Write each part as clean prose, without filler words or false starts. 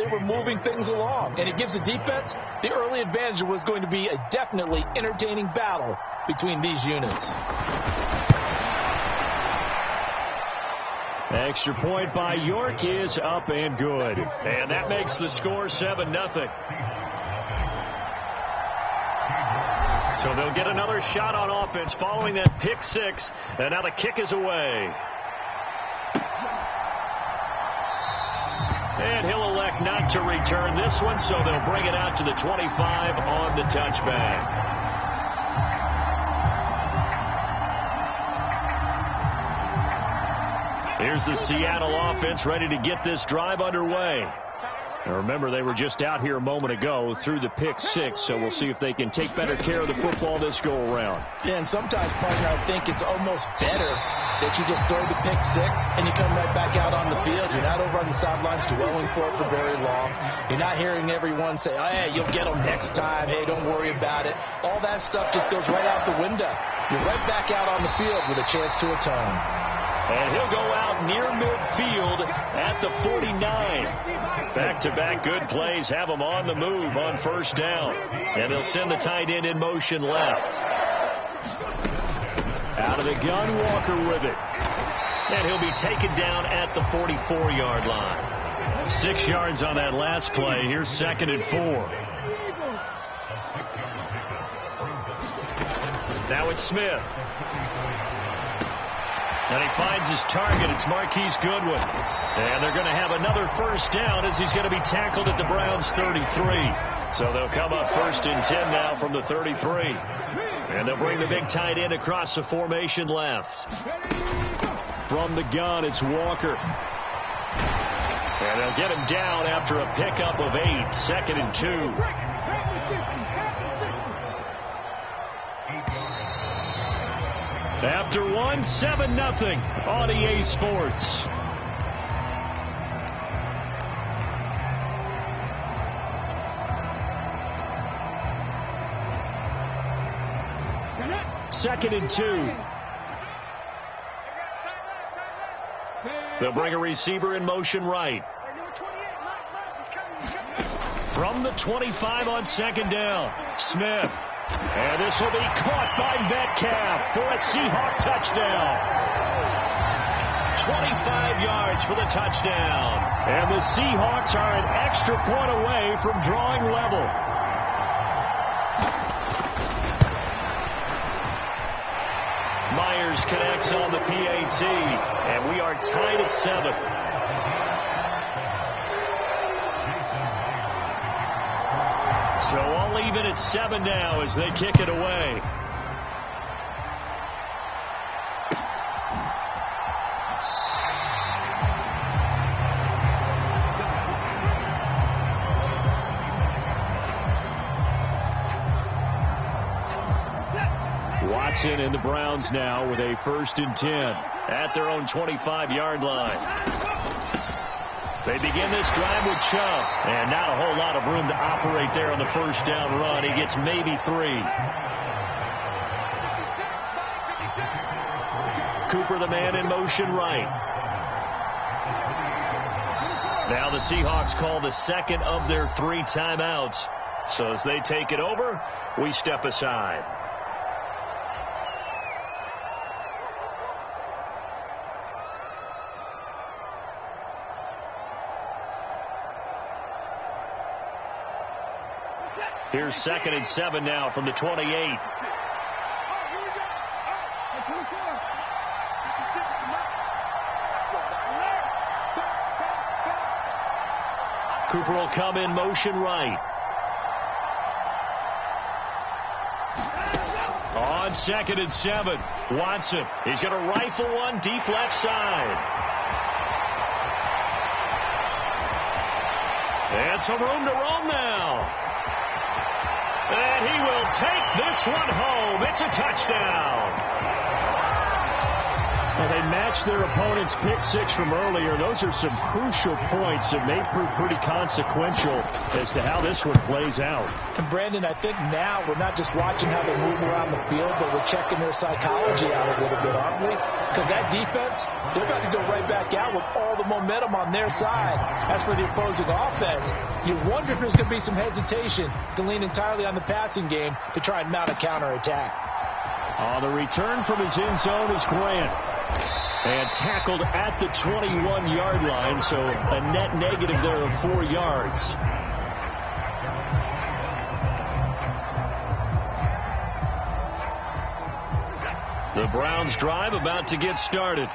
They were moving things along, and it gives the defense the early advantage. Was going to be a definitely entertaining battle between these units. Extra point by York is up and good. And that makes the score 7-0. So they'll get another shot on offense following that pick six. And now the kick is away. And he'll elect not to return this one, so they'll bring it out to the 25 on the touchback. Here's the Seattle offense ready to get this drive underway. And remember, they were just out here a moment ago through the pick six, so we'll see if they can take better care of the football this go-around. Yeah, and sometimes, partner, I think it's almost better that you just throw the pick six and you come right back out on the field. You're not over on the sidelines dwelling for it for very long. You're not hearing everyone say, oh, hey, you'll get them next time. Hey, don't worry about it. All that stuff just goes right out the window. You're right back out on the field with a chance to atone. And he'll go out near midfield at the 49. Back-to-back good plays have him on the move on first down. And he'll send the tight end in motion left. Out of the gun, Walker with it. And he'll be taken down at the 44-yard line. 6 yards on that last play. Here's 2nd and 4. Now it's Smith. And he finds his target. It's Marquise Goodwin. And they're going to have another first down as he's going to be tackled at the Browns' 33. So they'll come up 1st and 10 now from the 33. And they'll bring the big tight end across the formation left. From the gun, it's Walker. And they'll get him down after a pickup of 8. 2nd and 2. After 1, 7-0 on EA Sports. Second and 2. They'll bring a receiver in motion right. From the 25 on 2nd down, Smith. And this will be caught by Metcalf for a Seahawk touchdown. 25 yards for the touchdown. And the Seahawks are an extra point away from drawing level. Myers connects on the PAT. And we are tied at 7. So all even at 7 now as they kick it away. Watson and the Browns now with a 1st and 10 at their own 25-yard line. They begin this drive with Chubb, and not a whole lot of room to operate there on the first down run. He gets maybe 3. Cooper, the man in motion right. Now the Seahawks call the 2nd of their 3 timeouts. So as they take it over, we step aside. Here's 2nd and 7 now from the 28. Cooper will come in motion right. On 2nd and 7, Watson. He's going to rifle one deep left side. And some room to roam now. And he will take this one home. It's a touchdown. Well, they matched their opponent's pick six from earlier. Those are some crucial points that may prove pretty consequential as to how this one plays out. And, Brandon, I think now we're not just watching how they move around the field, but we're checking their psychology out a little bit, aren't we? Because that defense, they're about to go right back out with all the momentum on their side. As for the opposing offense, you wonder if there's going to be some hesitation to lean entirely on the passing game to try and mount a counterattack. On the return from his end zone is Grant. And tackled at the 21-yard line, so a net negative there of 4 yards. The Browns' drive about to get started.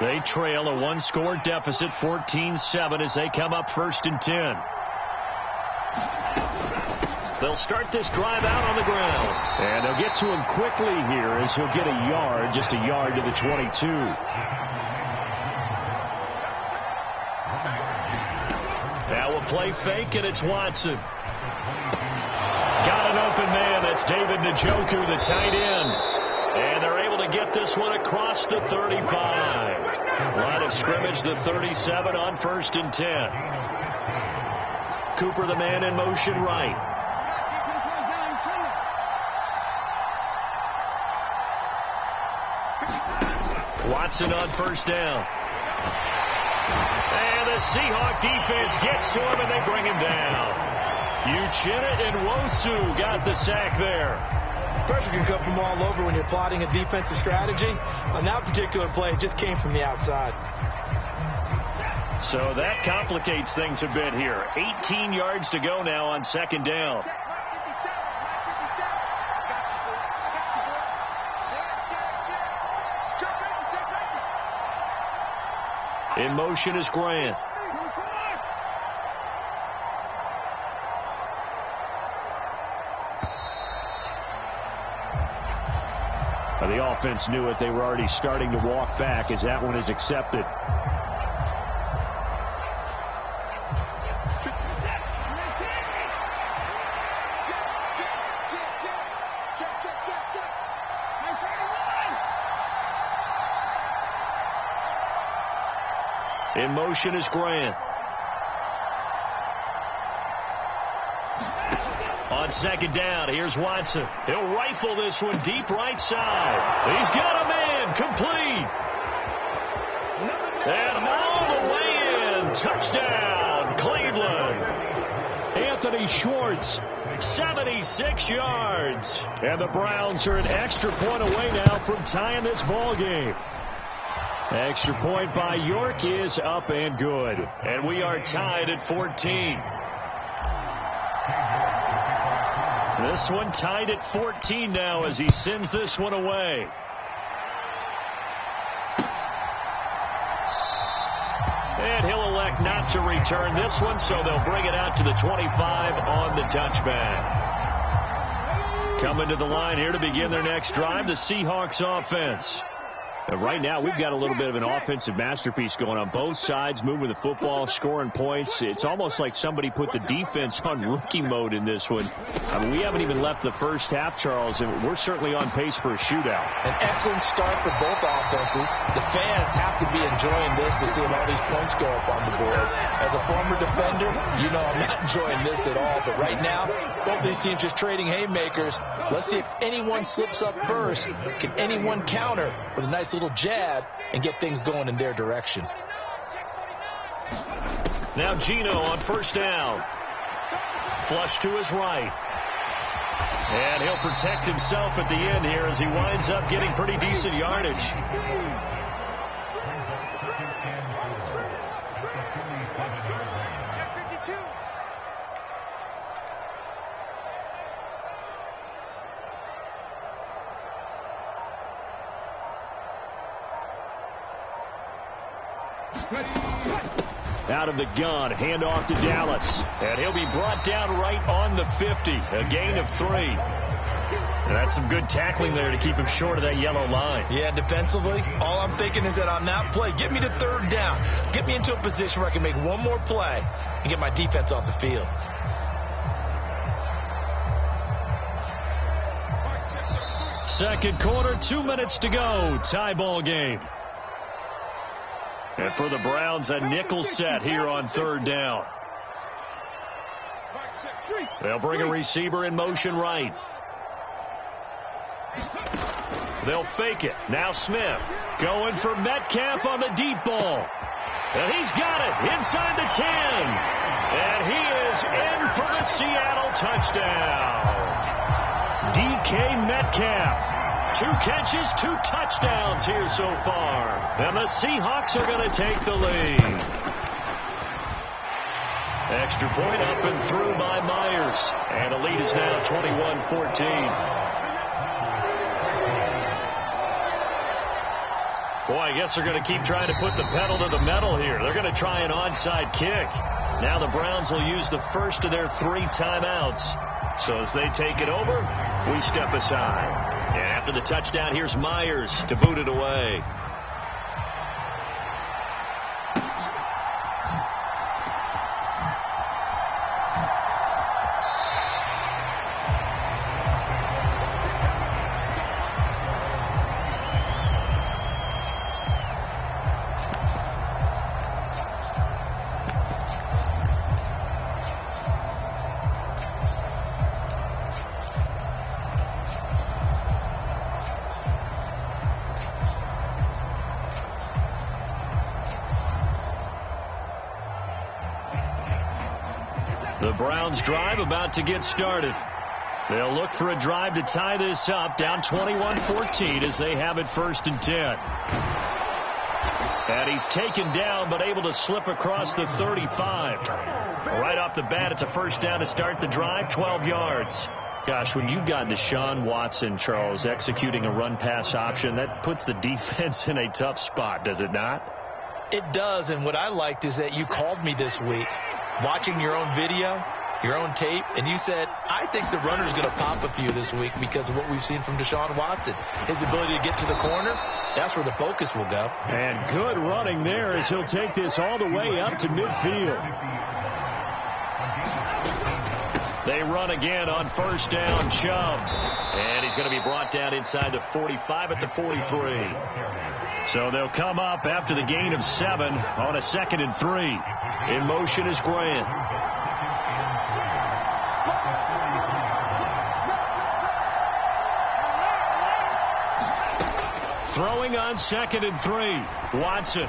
They trail a one-score deficit, 14-7, as they come up 1st and 10. They'll start this drive out on the ground. And they'll get to him quickly here as he'll get a yard, just a yard to the 22. Now a play fake, and it's Watson. Got an open man. That's David Njoku, the tight end. And they're able to get this one across the 35. Line of scrimmage, the 37 on 1st and 10. Cooper, the man in motion right. Watson on 1st down. And the Seahawk defense gets to him, and they bring him down. Uchenna and Nwosu got the sack there. Pressure can come from all over when you're plotting a defensive strategy. On that particular play, it just came from the outside. So that complicates things a bit here. 18 yards to go now on 2nd down. In motion is Grant. The offense knew it. They were already starting to walk back as that one is accepted. In motion is Grant. On 2nd down, here's Watson. He'll rifle this one deep right side. He's got a man, complete. And all the way in. Touchdown, Cleveland. Anthony Schwartz, 76 yards. And the Browns are an extra point away now from tying this ball game. Extra point by York is up and good. And we are tied at 14. This one tied at 14 now as he sends this one away. And he'll elect not to return this one, so they'll bring it out to the 25 on the touchback. Coming to the line here to begin their next drive, the Seahawks offense. And right now, we've got a little bit of an offensive masterpiece going on both sides, moving the football, scoring points. It's almost like somebody put the defense on rookie mode in this one. I mean, we haven't even left the first half, Charles, and we're certainly on pace for a shootout. An excellent start for both offenses. The fans have to be enjoying this to see all these points go up on the board. As a former defender, you know I'm not enjoying this at all. But right now, both these teams just trading haymakers. Let's see if anyone slips up first. Can anyone counter with a nice little jab and get things going in their direction? Now Gino on 1st down. Flush to his right. And he'll protect himself at the end here as he winds up getting pretty decent yardage. Out of the gun, handoff to Dallas. And he'll be brought down right on the 50. A gain of 3. And that's some good tackling there to keep him short of that yellow line. Yeah, defensively, all I'm thinking is that on that play, get me to 3rd down. Get me into a position where I can make one more play and get my defense off the field. Second quarter, 2 minutes to go. Tie ball game. And for the Browns, a nickel set here on third down. They'll bring a receiver in motion right. They'll fake it. Now Smith going for Metcalf on the deep ball. And he's got it inside the 10. And he is in for the Seattle touchdown. DK Metcalf. 2 catches, 2 touchdowns here so far. And the Seahawks are going to take the lead. Extra point up and through by Myers. And the lead is now 21-14. Boy, I guess they're going to keep trying to put the pedal to the metal here. They're going to try an onside kick. Now the Browns will use the first of their 3 timeouts. So as they take it over, we step aside. And after the touchdown, here's Myers to boot it away. The Browns drive about to get started. They'll look for a drive to tie this up, down 21-14 as they have it 1st and 10. And he's taken down but able to slip across the 35. Right off the bat, it's a first down to start the drive, 12 yards. Gosh, when you've got Deshaun Watson, Charles, executing a run-pass option, that puts the defense in a tough spot, does it not? It does, and what I liked is that you called me this week, watching your own video, your own tape, and you said, I think the runner's going to pop a few this week because of what we've seen from Deshaun Watson. His ability to get to the corner, that's where the focus will go. And good running there as he'll take this all the way up to midfield. They run again on first down, Chubb. And he's going to be brought down inside the 45 at the 43. So they'll come up after the gain of 7 on a 2nd and 3. In motion is Grant. Throwing on 2nd and 3. Watson.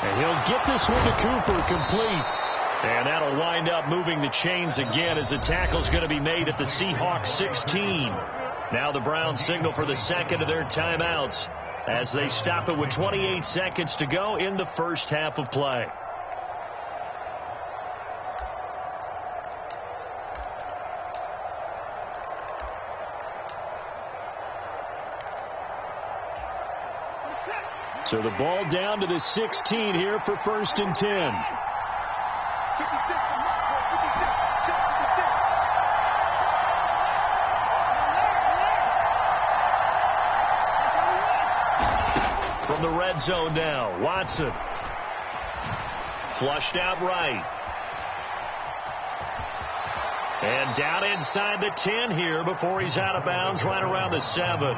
And he'll get this one to Cooper, complete. And that'll wind up moving the chains again as the tackle's going to be made at the Seahawks 16. Now the Browns signal for the 2nd of their timeouts as they stop it with 28 seconds to go in the first half of play. So the ball down to the 16 here for 1st and 10. From the red zone now, Watson. Flushed out right. And down inside the 10 here before he's out of bounds right around the 7.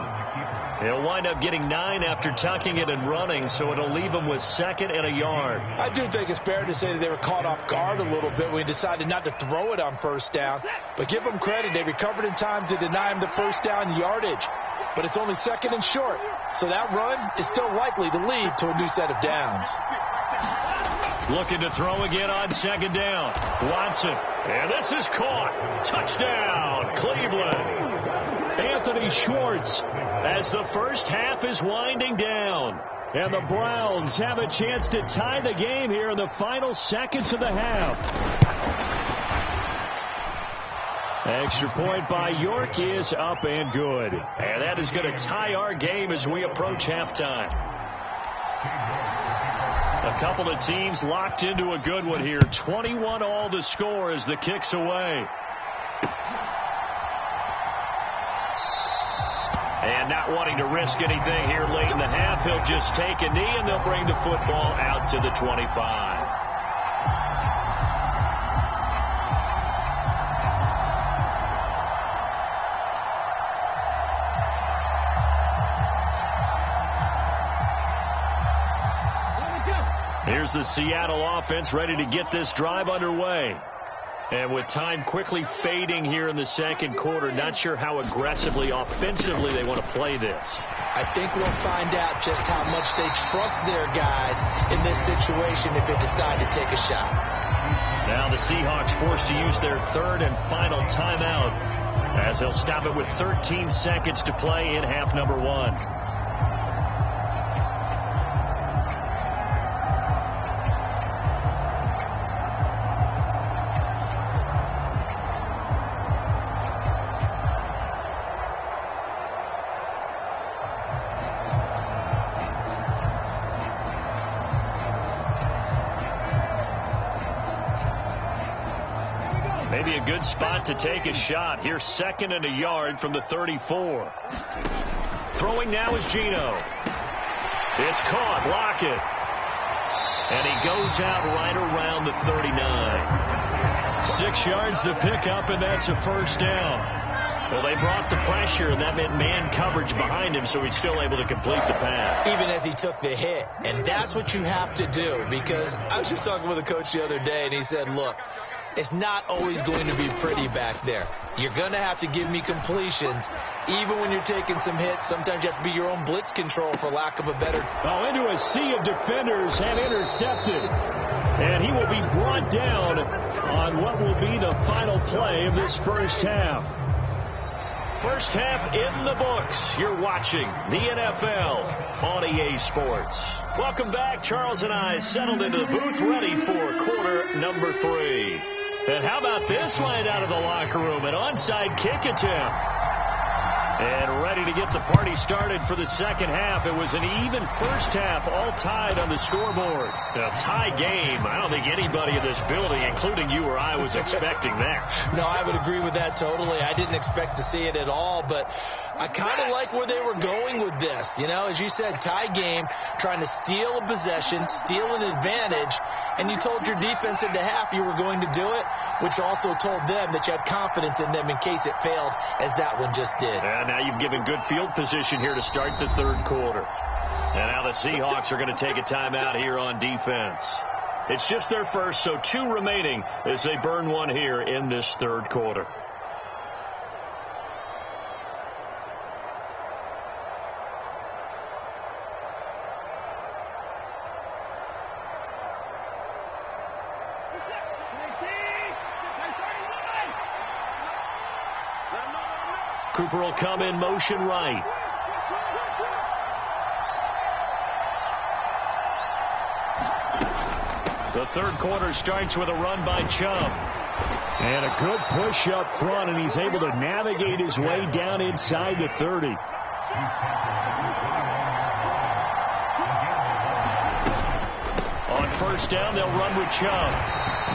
He'll wind up getting 9 after tucking it and running, so it'll leave him with 2nd and a yard. I do think it's fair to say that they were caught off guard a little bit when he decided not to throw it on first down. But give them credit. They recovered in time to deny him the first down yardage. But it's only 2nd and short. So that run is still likely to lead to a new set of downs. Looking to throw again on 2nd down. Watson. And this is caught. Touchdown, Cleveland. Anthony Schwartz as the first half is winding down. And the Browns have a chance to tie the game here in the final seconds of the half. Extra point by York is up and good. And that is going to tie our game as we approach halftime. A couple of teams locked into a good one here. 21 all the score as the kick's away. And not wanting to risk anything here late in the half, he'll just take a knee and they'll bring the football out to the 25. the Seattle offense ready to get this drive underway. And with time quickly fading here in the second quarter, not sure how aggressively, offensively they want to play this. I think we'll find out just how much they trust their guys in this situation if they decide to take a shot. Now the Seahawks forced to use their third and final timeout as they'll stop it with 13 seconds to play in half number one. Maybe a good spot to take a shot. Here, 2nd and a yard from the 34. Throwing now is Geno. It's caught. Lockett. And he goes out right around the 39. 6 yards to pick up, and that's a first down. Well, they brought the pressure, and that meant man coverage behind him, so he's still able to complete the pass. Even as he took the hit. And that's what you have to do, because I was just talking with a coach the other day, and he said, look, it's not always going to be pretty back there. You're going to have to give me completions. Even when you're taking some hits, sometimes you have to be your own blitz control, for lack of a better. Oh, into a sea of defenders and intercepted. And he will be brought down on what will be the final play of this first half. First half in the books. You're watching the NFL on EA Sports. Welcome back. Charles and I settled into the booth, ready for quarter number 3. And how about this line out of the locker room? An onside kick attempt. And ready to get the party started for the second half. It was an even first half, all tied on the scoreboard. A tie game. I don't think anybody in this building, including you or I, was expecting that. No, I would agree with that totally. I didn't expect to see it at all, but I kind of like where they were going with this. You know, as you said, tie game, trying to steal a possession, steal an advantage, and you told your defense at the half you were going to do it, which also told them that you had confidence in them in case it failed, as that one just did. And now you've given good field position here to start the third quarter. And now the Seahawks are going to take a timeout here on defense. It's just their first, so 2 remaining as they burn one here in this third quarter. Cooper will come in motion right. The third quarter starts with a run by Chubb. And a good push up front, and he's able to navigate his way down inside the 30. On first down, they'll run with Chubb.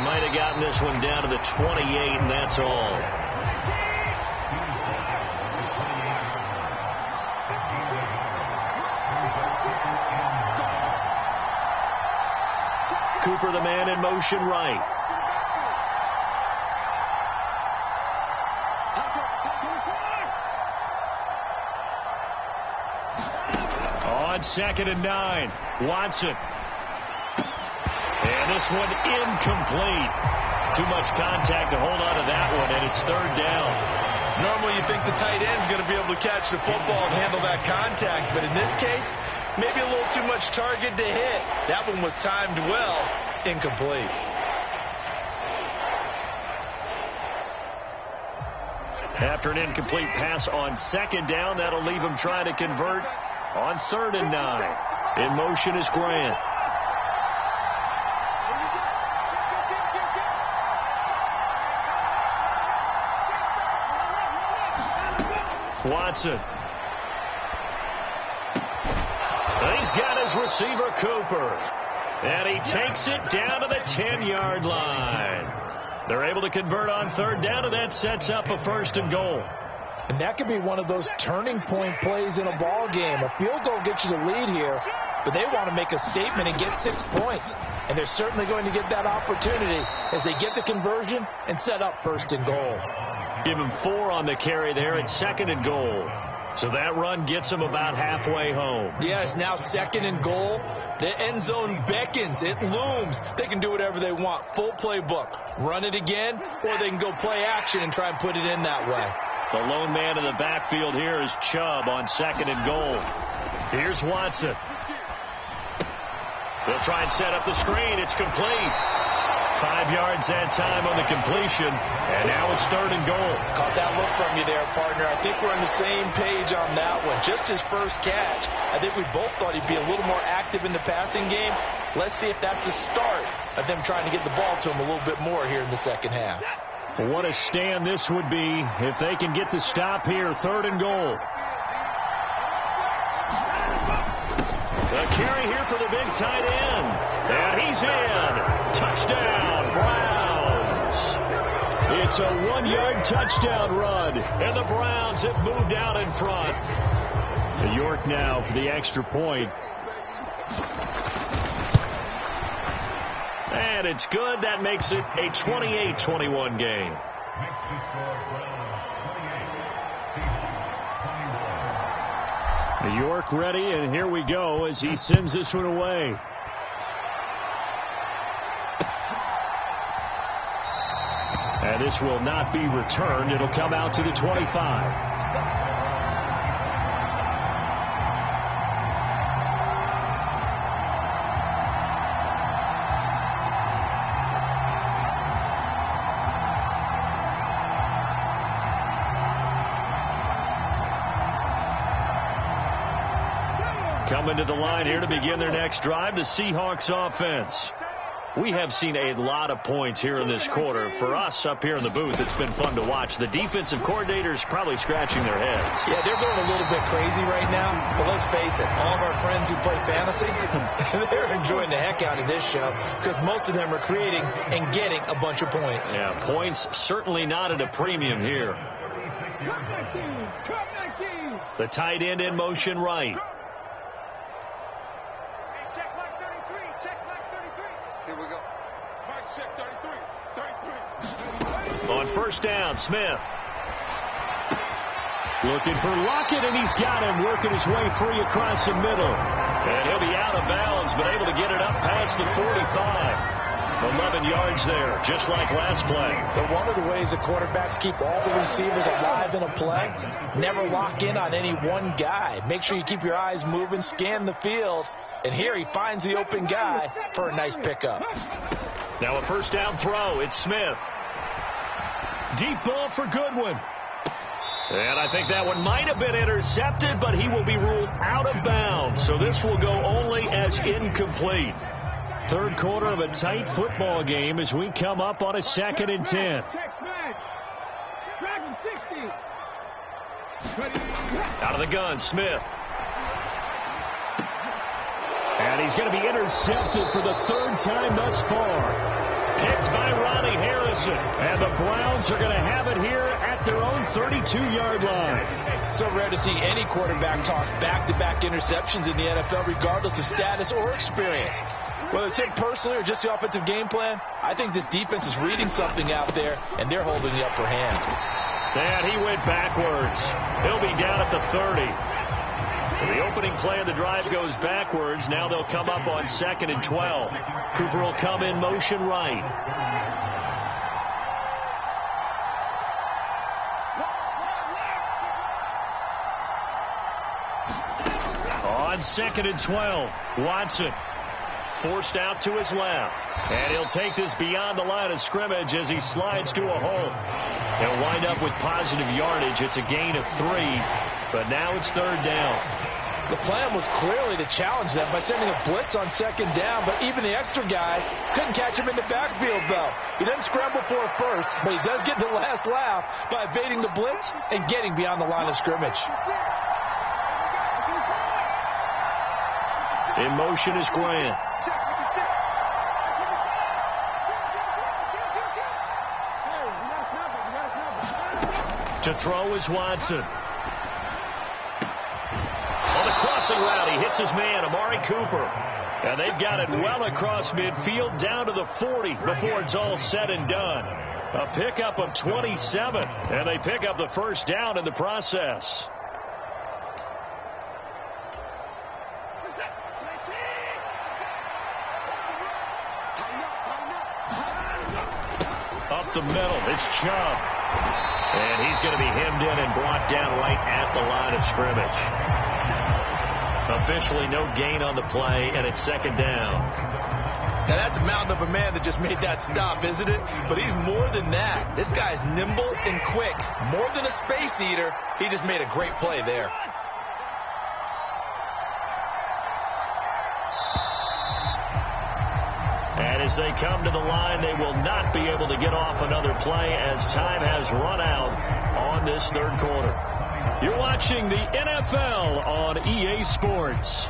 Might have gotten this one down to the 28, and that's all. Cooper, the man in motion right. On 2nd and 9, Watson. And this one incomplete. Too much contact to hold on to that one, and it's third down. Normally you think the tight end's going to be able to catch the football and handle that contact, but in this case, maybe a little too much target to hit. That one was timed well, incomplete. After an incomplete pass on 2nd down, that'll leave him trying to convert on 3rd and 9. In motion is Grant. Watson. And he's got his receiver, Cooper. And he takes it down to the 10-yard line. They're able to convert on 3rd down, and that sets up a 1st and goal. And that could be one of those turning point plays in a ball game. A field goal gets you the lead here, but they want to make a statement and get 6 points. And they're certainly going to get that opportunity as they get the conversion and set up 1st and goal. Give him 4 on the carry there at 2nd and goal. So that run gets them about halfway home. Yeah, it's now 2nd and goal. The end zone beckons. It looms. They can do whatever they want. Full playbook. Run it again, or they can go play action and try and put it in that way. The lone man in the backfield here is Chubb on 2nd and goal. Here's Watson. They'll try and set up the screen. It's complete. 5 yards that time on the completion, and now it's 3rd and goal. Caught that look from you there, partner. I think we're on the same page on that one. Just his first catch. I think we both thought he'd be a little more active in the passing game. Let's see if that's the start of them trying to get the ball to him a little bit more here in the second half. What a stand this would be if they can get the stop here. 3rd and goal. The carry here for the big tight end. And he's in. Touchdown, Browns. It's a 1-yard touchdown run. And the Browns have moved out in front. New York now for the extra point. And it's good. That makes it a 28-21 game. New York ready, and here we go as he sends this one away. And this will not be returned. It'll come out to the 25. Coming to the line here to begin their next drive, the Seahawks offense. We have seen a lot of points here in this quarter. For us up here in the booth, it's been fun to watch. The defensive coordinators probably scratching their heads. Yeah, they're going a little bit crazy right now. But let's face it, all of our friends who play fantasy, they're enjoying the heck out of this show because most of them are creating and getting a bunch of points. Yeah, points certainly not at a premium here. The tight end in motion right. On first down, Smith. Looking for Lockett, and he's got him working his way free across the middle. And he'll be out of bounds, but able to get it up past the 45. 11 yards there, just like last play. But one of the ways the quarterbacks keep all the receivers alive in a play, never lock in on any one guy. Make sure you keep your eyes moving, scan the field. And here he finds the open guy for a nice pickup. Now a first down throw. It's Smith. Deep ball for Goodwin. And I think that one might have been intercepted, but he will be ruled out of bounds. So this will go only as incomplete. Third quarter of a tight football game as we come up on a 2nd and 10. Out of the gun, Smith. And he's going to be intercepted for the 3rd time thus far. Picked by Ronnie Harrison. And the Browns are going to have it here at their own 32-yard line. So rare to see any quarterback toss back-to-back interceptions in the NFL, regardless of status or experience. Whether it's him personally or just the offensive game plan, I think this defense is reading something out there, and they're holding the upper hand. And he went backwards. He'll be down at the 30. The opening play of the drive goes backwards. Now they'll come up on 2nd and 12. Cooper will come in motion right. On 2nd and 12, Watson forced out to his left. And he'll take this beyond the line of scrimmage as he slides to a hole. He'll wind up with positive yardage. It's a gain of 3, but now it's 3rd down. The plan was clearly to challenge them by sending a blitz on 2nd down, but even the extra guys couldn't catch him in the backfield, though. He doesn't scramble for a first, but he does get the last laugh by evading the blitz and getting beyond the line of scrimmage. In motion is Grant. To throw is Watson. On the crossing route, he hits his man, Amari Cooper. And they've got it well across midfield down to the 40 before it's all said and done. A pickup of 27, and they pick up the first down in the process. up the middle. It's Chubb. And he's going to be hemmed in and brought down right at the line of scrimmage. Officially no gain on the play, and it's second down. Now, that's a mountain of a man that just made that stop, isn't it? But he's more than that. This guy's nimble and quick. More than a space eater. He just made a great play there. And as they come to the line, they will not be able to get off another play as time has run out on this third quarter. You're watching the NFL on EA Sports.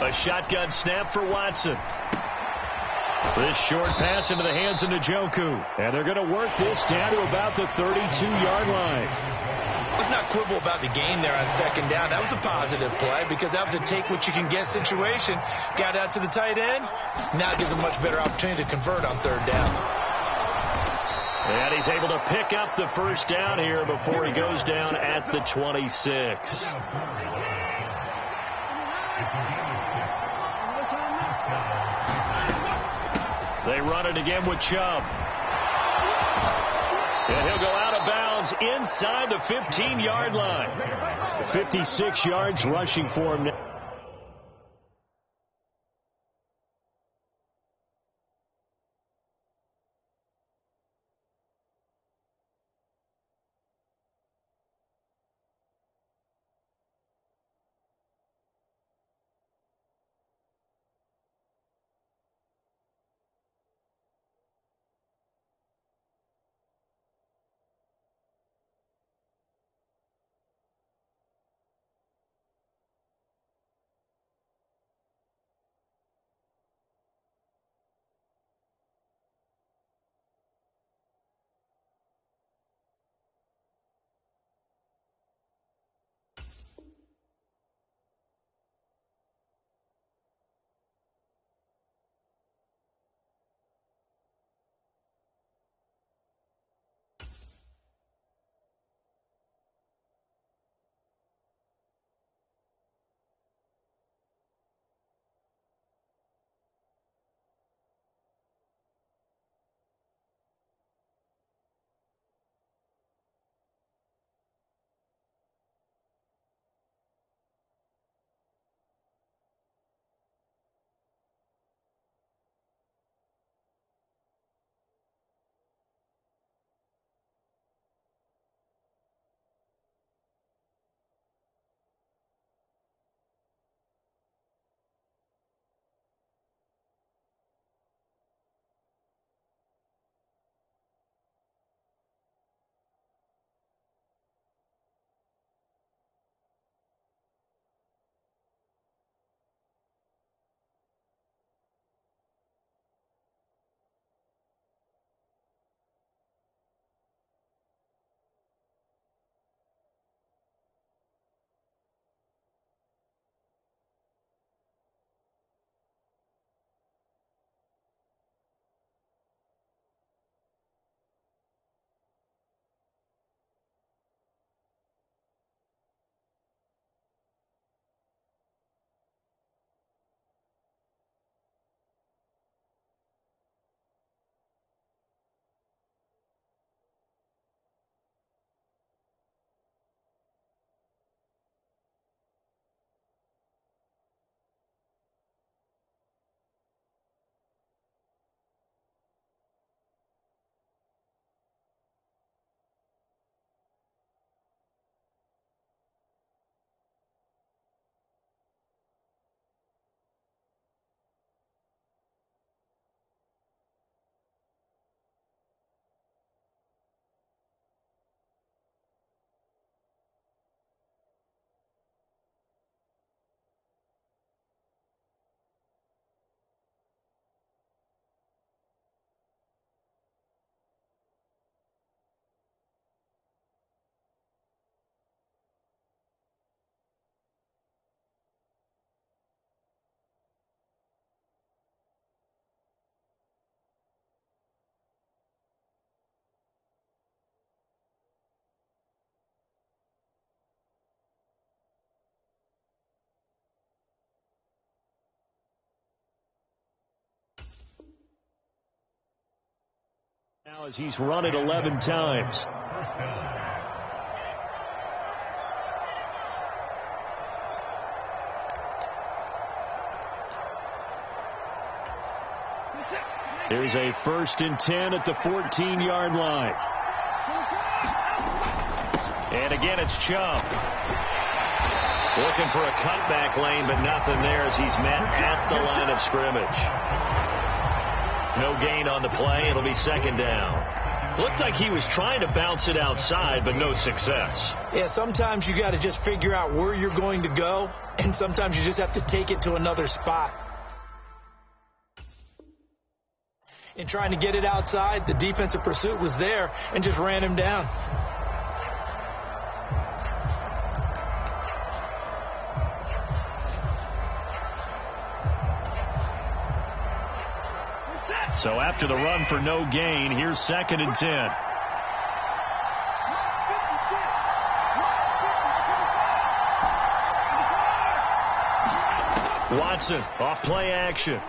A shotgun snap for Watson. This short pass into the hands of Njoku. And they're going to work this down to about the 32-yard line. Let's not quibble about the gain there on second down. That was a positive play because that was a take-what-you-can-get situation. Got out to the tight end. Now it gives a much better opportunity to convert on third down. And he's able to pick up the first down here before he goes down at the 26. They run it again with Chubb. And he'll go out of bounds inside the 15-yard line. 56 yards rushing for him now. Now as he's run it 11 times. Here's a 1st and 10 at the 14-yard line. And again, it's Chubb. Looking for a cutback lane, but nothing there as he's met at the line of scrimmage. No gain on the play. It'll be 2nd down. Looked like he was trying to bounce it outside, but no success. Yeah, sometimes you got to just figure out where you're going to go, and sometimes you just have to take it to another spot. In trying to get it outside, the defensive pursuit was there and just ran him down. So after the run for no gain, here's 2nd and 10. Watson off play action.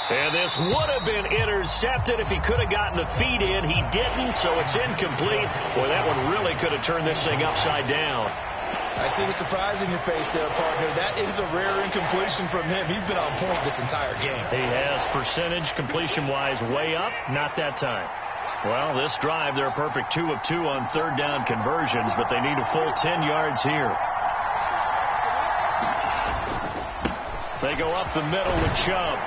And this would have been intercepted if he could have gotten the feet in. He didn't, so it's incomplete. Boy, that one really could have turned this thing upside down. I see the surprise in your face there, partner. That is a rare incompletion from him. He's been on point this entire game. He has percentage completion-wise way up. Not that time. Well, this drive, they're a perfect 2 of 2 on 3rd down conversions, but they need a full 10 yards here. They go up the middle with Chubb.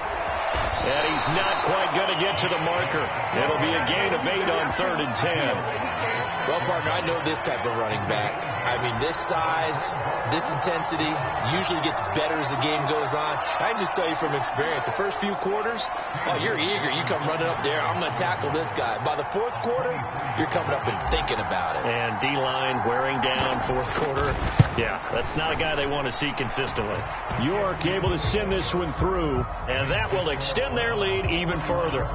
And he's not quite going to get to the marker. It'll be a gain of 8 on 3rd and 10. Well, partner, I know this type of running back. I mean, this size, this intensity usually gets better as the game goes on. I can just tell you from experience, the first few quarters, oh, you're eager. You come running up there, I'm going to tackle this guy. By the 4th quarter, you're coming up and thinking about it. And D-line wearing down 4th quarter. Yeah, that's not a guy they want to see consistently. York able to send this one through, and that will extend their lead even further.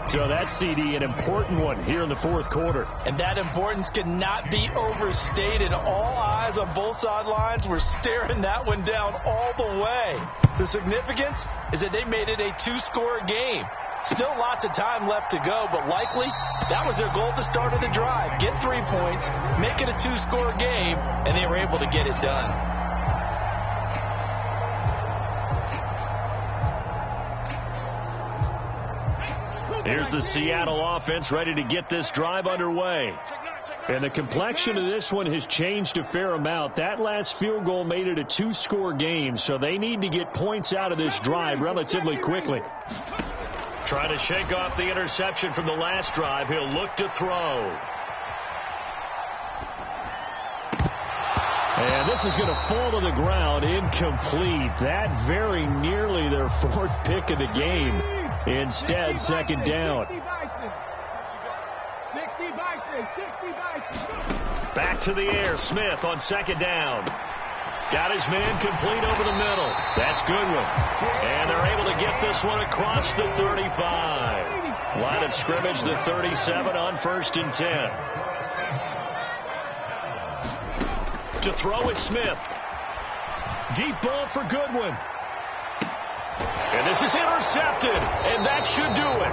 So that's, CD, an important one here in the 4th quarter. And that importance cannot be overstated. All eyes on both sidelines were staring that one down all the way. The significance is that they made it a 2-score game. Still lots of time left to go, but likely that was their goal at the start of the drive. Get 3 points, make it a 2-score game, and they were able to get it done. Here's the Seattle offense ready to get this drive underway. And the complexion of this one has changed a fair amount. That last field goal made it a 2-score game, so they need to get points out of this drive relatively quickly. Trying to shake off the interception from the last drive. He'll look to throw. And this is going to fall to the ground, incomplete. That very nearly their 4th pick of the game. Instead, 2nd down. Back to the air. Smith on 2nd down. Got his man complete over the middle. That's Goodwin. And they're able to get this one across the 35. Line of scrimmage, the 37 on 1st and 10. To throw is Smith. Deep ball for Goodwin. And this is intercepted, and that should do it.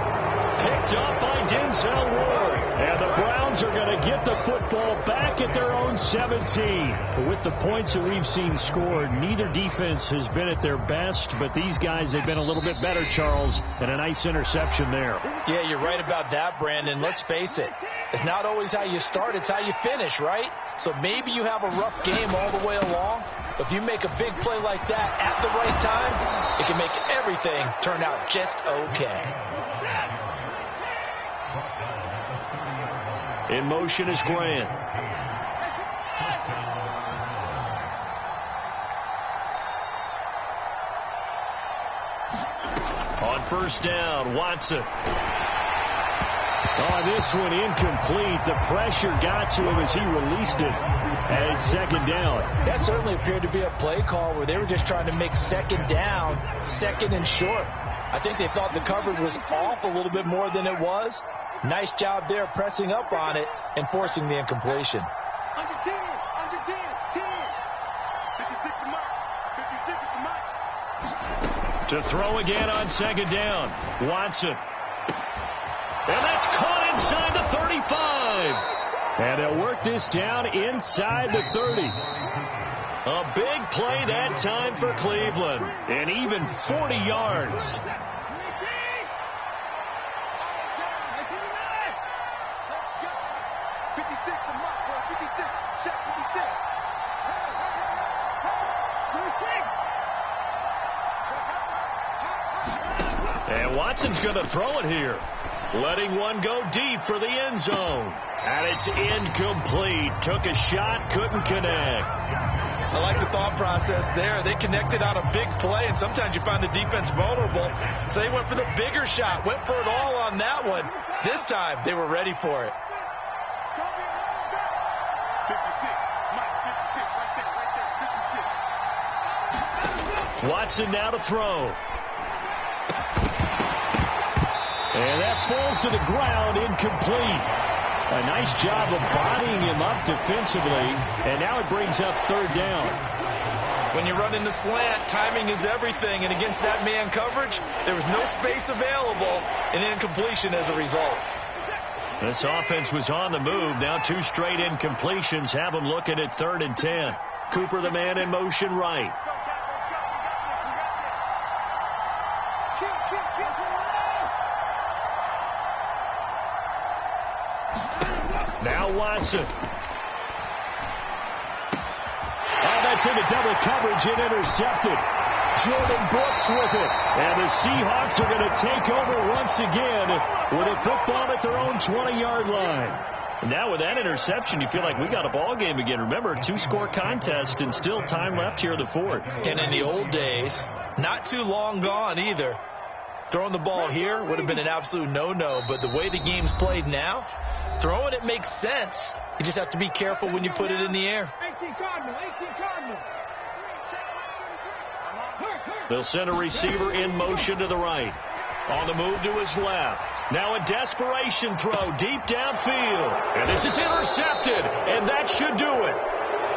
Picked up by Denzel Ward. And the Browns are going to get the football back at their own 17. With the points that we've seen scored, neither defense has been at their best, but these guys have been a little bit better, Charles, and a nice interception there. Yeah, you're right about that, Brandon. Let's face it. It's not always how you start, it's how you finish, right? So maybe you have a rough game all the way along. If you make a big play like that at the right time, it can make everything turn out just okay. In motion is Grant. On 1st down, Watson. Oh, this one incomplete. The pressure got to him as he released it. And it's 2nd down. That certainly appeared to be a play call where they were just trying to make 2nd down, 2nd and short. I think they thought the coverage was off a little bit more than it was. Nice job there pressing up on it and forcing the incompletion. Under 10, 10. 56 the mark. 56 is the mark. To throw again on second down. Watson. And that's caught inside the 35. And they'll work this down inside the 30. A big play that time for Cleveland. And even 40 yards. And Watson's going to throw it here. Letting one go deep for the end zone. And it's incomplete. Took a shot, couldn't connect. I like the thought process there. They connected on a big play, and sometimes you find the defense vulnerable. So they went for the bigger shot, went for it all on that one. This time, they were ready for it. 56. Watson now to throw. And that falls to the ground, incomplete. A nice job of bodying him up defensively, and now it brings up third down. When you run into slant, timing is everything, and against that man coverage, there was no space available, and incompletion as a result. This offense was on the move. Now 2 straight incompletions have them looking at 3rd and 10. Cooper, the man in motion right. Now Watson. And that's into double coverage and intercepted. Jordan Brooks with it. And the Seahawks are going to take over once again with a football at their own 20-yard line. Now with that interception, you feel like we got a ball game again. Remember, 2-score contest and still time left here in the 4th. And in the old days, not too long gone either. Throwing the ball here would have been an absolute no-no. But the way the game's played now, throwing it makes sense. You just have to be careful when you put it in the air. They'll send a receiver in motion to the right. On the move to his left. Now a desperation throw deep downfield. And this is intercepted. And that should do it.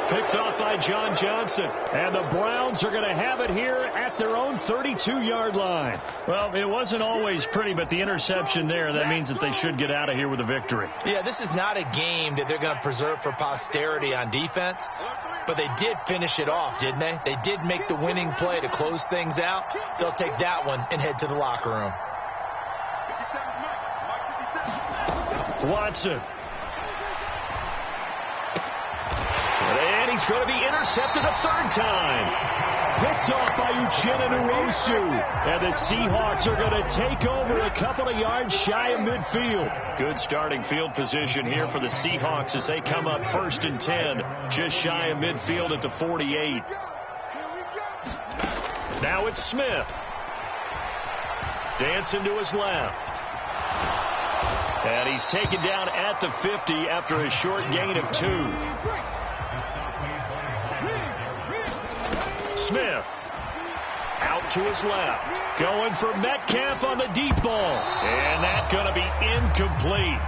Picked off by John Johnson. And the Browns are going to have it here at their own 32-yard line. Well, it wasn't always pretty, but the interception there, that means that they should get out of here with a victory. Yeah, this is not a game that they're going to preserve for posterity on defense. But they did finish it off, didn't they? They did make the winning play to close things out. They'll take that one and head to the locker room. Watson. And he's going to be intercepted a 3rd time. Picked off by Uchenna Nwosu. And the Seahawks are going to take over a couple of yards shy of midfield. Good starting field position here for the Seahawks as they come up 1st and 10. Just shy of midfield at the 48. Now it's Smith. Dancing to his left. And he's taken down at the 50 after a short gain of 2. Smith. Out to his left. Going for Metcalf on the deep ball. And that's going to be incomplete.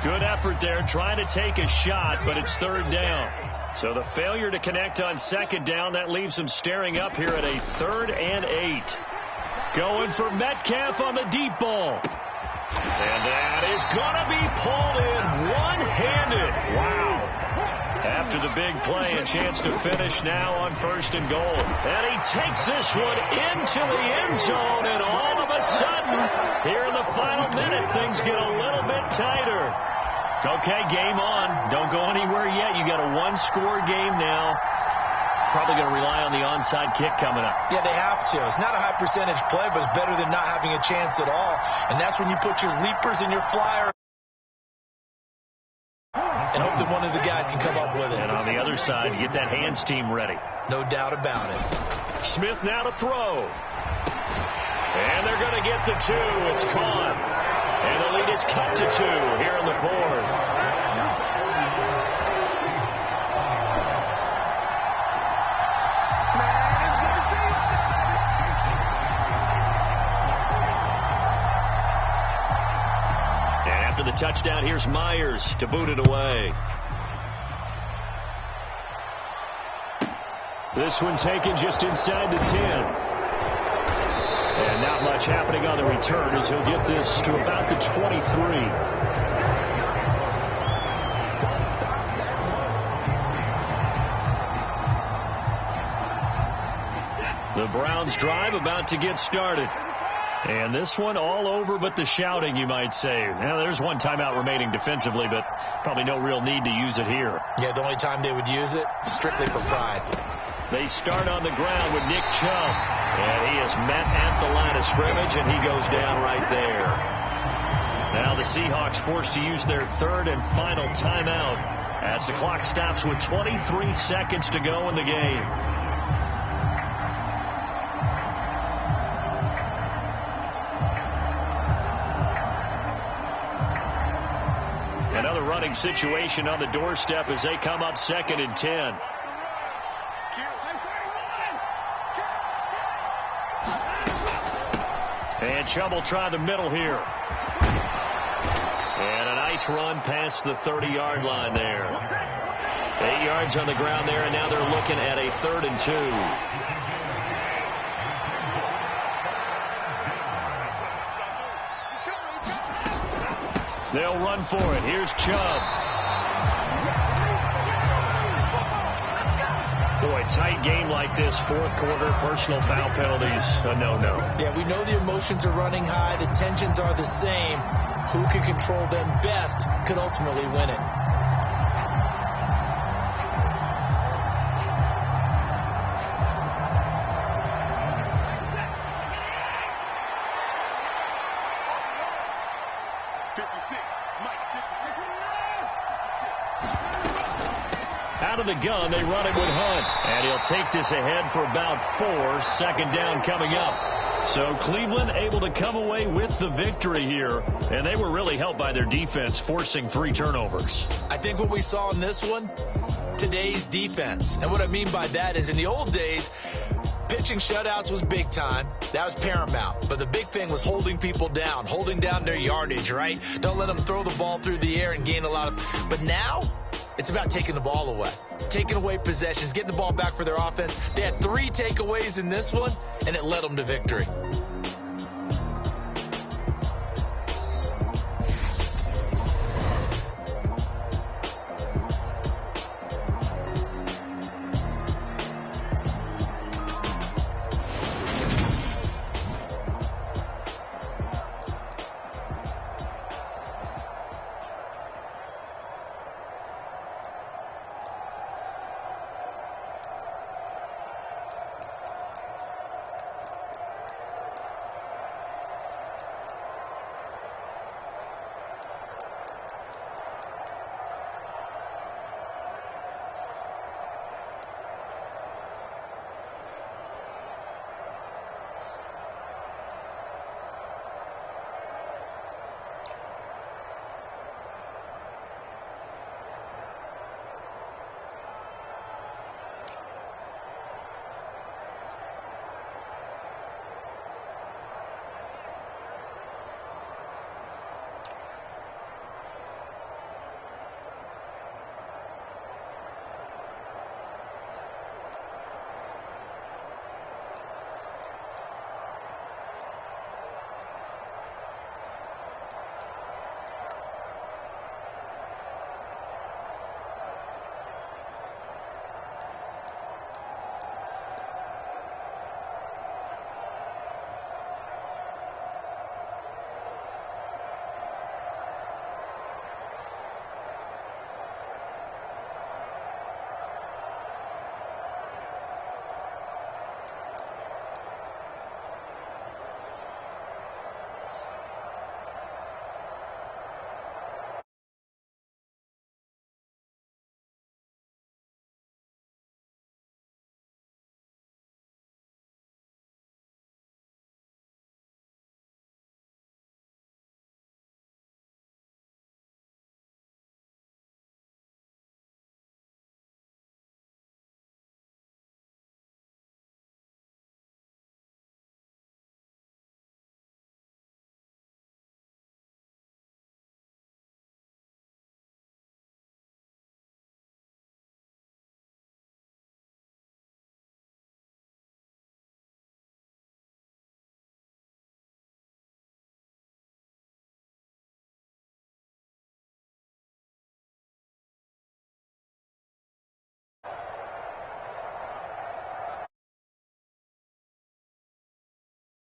Good effort there trying to take a shot, but it's 3rd down. So the failure to connect on 2nd down, that leaves them staring up here at a 3rd and 8. Going for Metcalf on the deep ball. And that is going to be pulled in one-handed. Wow. After the big play, a chance to finish now on 1st and goal. And he takes this one into the end zone, and all of a sudden, here in the final minute, things get a little bit tighter. Okay, game on. Don't go anywhere yet. You got a 1-score game now. Probably going to rely on the onside kick coming up. Yeah, they have to. It's not a high percentage play, but it's better than not having a chance at all. And that's when you put your leapers and your flyers and hope that one of the guys can come up with it. And on the other side, you get that hands team ready. No doubt about it. Smith now to throw. And they're going to get the 2. It's caught. And the lead is cut to 2 here in the 4th. After the touchdown, here's Myers to boot it away. This one taken just inside the 10. And not much happening on the return as he'll get this to about the 23. The Browns drive about to get started. And this one all over but the shouting, you might say. Now, there's one timeout remaining defensively, but probably no real need to use it here. Yeah, the only time they would use it, strictly for pride. They start on the ground with Nick Chubb. And he is met at the line of scrimmage, and he goes down right there. Now the Seahawks forced to use their third and final timeout as the clock stops with 23 seconds to go in the game. Another running situation on the doorstep as they come up 2nd and 10. And Chubb will try the middle here. And a nice run past the 30-yard line there. 8 yards on the ground there, and now they're looking at a 3rd and 2. They'll run for it. Here's Chubb. Boy, tight game like this, fourth quarter, personal foul penalties, a no-no. Yeah, we know the emotions are running high. The tensions are the same. Who can control them best could ultimately win it. Out of the gun, they run it with Hunt. And he'll take this ahead for about 4. 2nd down coming up. So Cleveland able to come away with the victory here. And they were really helped by their defense, forcing 3 turnovers. I think what we saw in this one, today's defense. And what I mean by that is in the old days, pitching shutouts was big time. That was paramount. But the big thing was holding people down, holding down their yardage, right? Don't let them throw the ball through the air and gain a lot of... But now, it's about taking the ball away, taking away possessions, getting the ball back for their offense. They had 3 takeaways in this one, and it led them to victory.